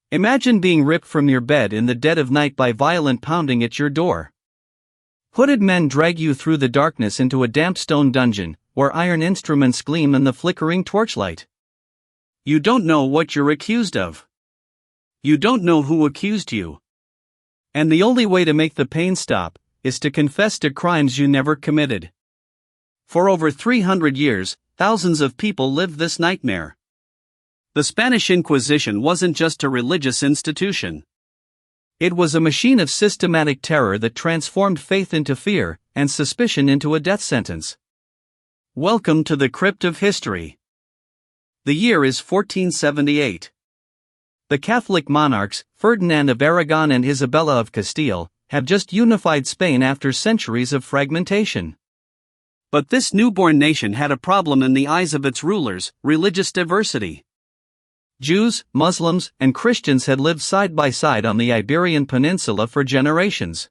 Imagine being ripped from your bed in the dead of night by violent pounding at your door. Hooded men drag you through the darkness into a damp stone dungeon, where iron instruments gleam in the flickering torchlight. You don't know what you're accused of. You don't know who accused you. And the only way to make the pain stop is to confess to crimes you never committed. For over 300 years, thousands of people lived this nightmare. The Spanish Inquisition wasn't just a religious institution. It was a machine of systematic terror that transformed faith into fear, and suspicion into a death sentence. Welcome to the Crypt of history. The year is 1478. The Catholic monarchs, Ferdinand of Aragon and Isabella of Castile, have just unified Spain after centuries of fragmentation. But this newborn nation had a problem in the eyes of its rulers: religious diversity. Jews, Muslims, and Christians had lived side by side on the Iberian Peninsula for generations.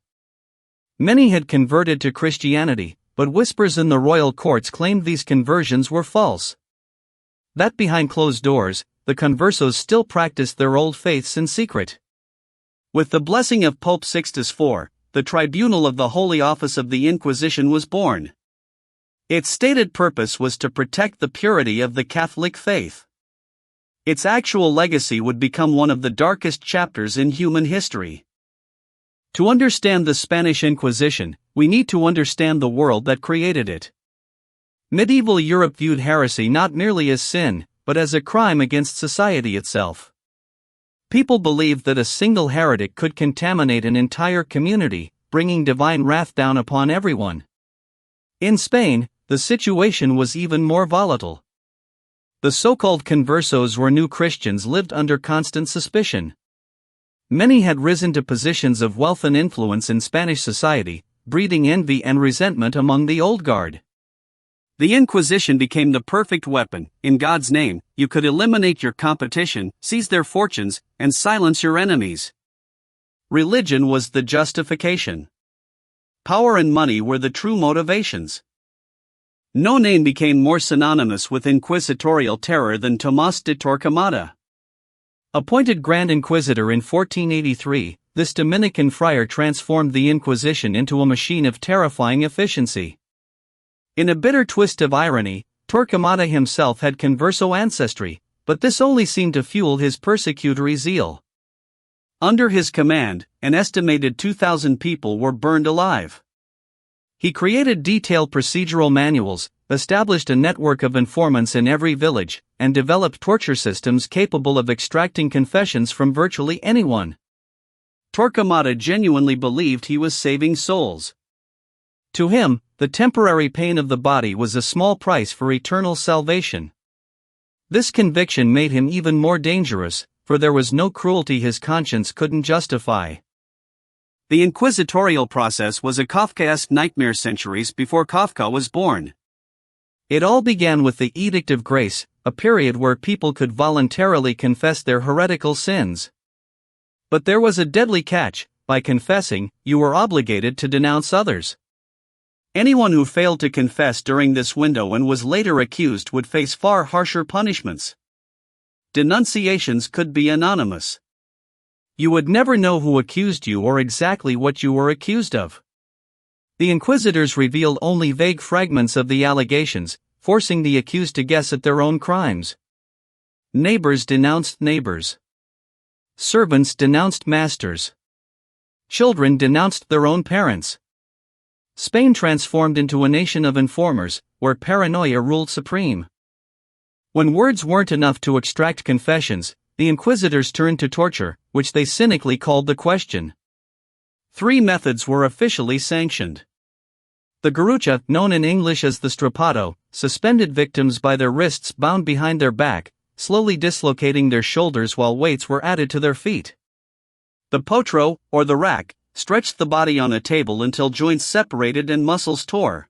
Many had converted to Christianity, but whispers in the royal courts claimed these conversions were false. That behind closed doors, the conversos still practiced their old faiths in secret. With the blessing of Pope Sixtus IV, the tribunal of the Holy Office of the Inquisition was born. Its stated purpose was to protect the purity of the Catholic faith. Its actual legacy would become one of the darkest chapters in human history. To understand the Spanish Inquisition, we need to understand the world that created it. Medieval Europe viewed heresy not merely as sin, but as a crime against society itself. People believed that a single heretic could contaminate an entire community, bringing divine wrath down upon everyone. In Spain, the situation was even more volatile. The so-called conversos were new Christians lived under constant suspicion. Many had risen to positions of wealth and influence in Spanish society, breeding envy and resentment among the old guard. The Inquisition became the perfect weapon. In God's name, you could eliminate your competition, seize their fortunes, and silence your enemies. Religion was the justification. Power and money were the true motivations. No name became more synonymous with inquisitorial terror than Tomás de Torquemada. Appointed Grand Inquisitor in 1483, this Dominican friar transformed the Inquisition into a machine of terrifying efficiency. In a bitter twist of irony, Torquemada himself had converso ancestry, but this only seemed to fuel his persecutory zeal. Under his command, an estimated 2,000 people were burned alive. He created detailed procedural manuals, established a network of informants in every village, and developed torture systems capable of extracting confessions from virtually anyone. Torquemada genuinely believed he was saving souls. To him, the temporary pain of the body was a small price for eternal salvation. This conviction made him even more dangerous, for there was no cruelty his conscience couldn't justify. The inquisitorial process was a Kafkaesque nightmare centuries before Kafka was born. It all began with the Edict of Grace, a period where people could voluntarily confess their heretical sins. But there was a deadly catch: by confessing, you were obligated to denounce others. Anyone who failed to confess during this window and was later accused would face far harsher punishments. Denunciations could be anonymous. You would never know who accused you or exactly what you were accused of. The inquisitors revealed only vague fragments of the allegations, forcing the accused to guess at their own crimes. Neighbors denounced neighbors. Servants denounced masters. Children denounced their own parents. Spain transformed into a nation of informers, where paranoia ruled supreme. When words weren't enough to extract confessions, the inquisitors turned to torture, which they cynically called the question. 3 methods were officially sanctioned. The garrucha, known in English as the strappado, suspended victims by their wrists bound behind their back, slowly dislocating their shoulders while weights were added to their feet. The potro, or the rack, stretched the body on a table until joints separated and muscles tore.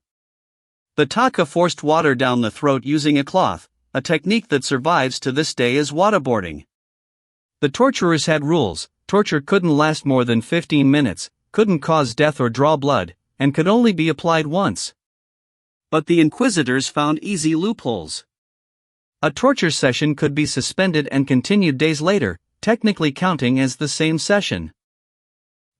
The taca forced water down the throat using a cloth, a technique that survives to this day as waterboarding. The torturers had rules: torture couldn't last more than 15 minutes, couldn't cause death or draw blood, and could only be applied once. But the inquisitors found easy loopholes. A torture session could be suspended and continued days later, technically counting as the same session.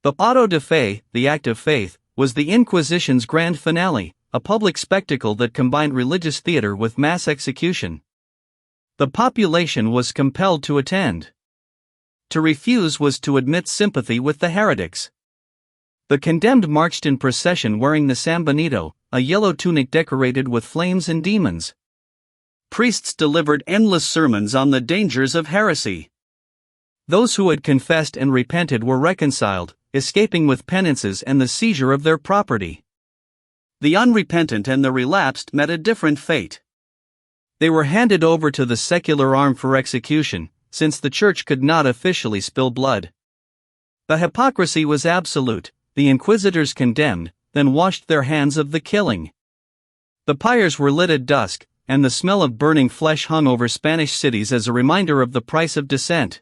The auto de fe, the act of faith, was the Inquisition's grand finale, a public spectacle that combined religious theater with mass execution. The population was compelled to attend. To refuse was to admit sympathy with the heretics. The condemned marched in procession wearing the sambenito, a yellow tunic decorated with flames and demons. Priests delivered endless sermons on the dangers of heresy. Those who had confessed and repented were reconciled, escaping with penances and the seizure of their property. The unrepentant and the relapsed met a different fate. They were handed over to the secular arm for execution, since the church could not officially spill blood. The hypocrisy was absolute. The inquisitors condemned, then washed their hands of the killing. The pyres were lit at dusk, and the smell of burning flesh hung over Spanish cities as a reminder of the price of dissent.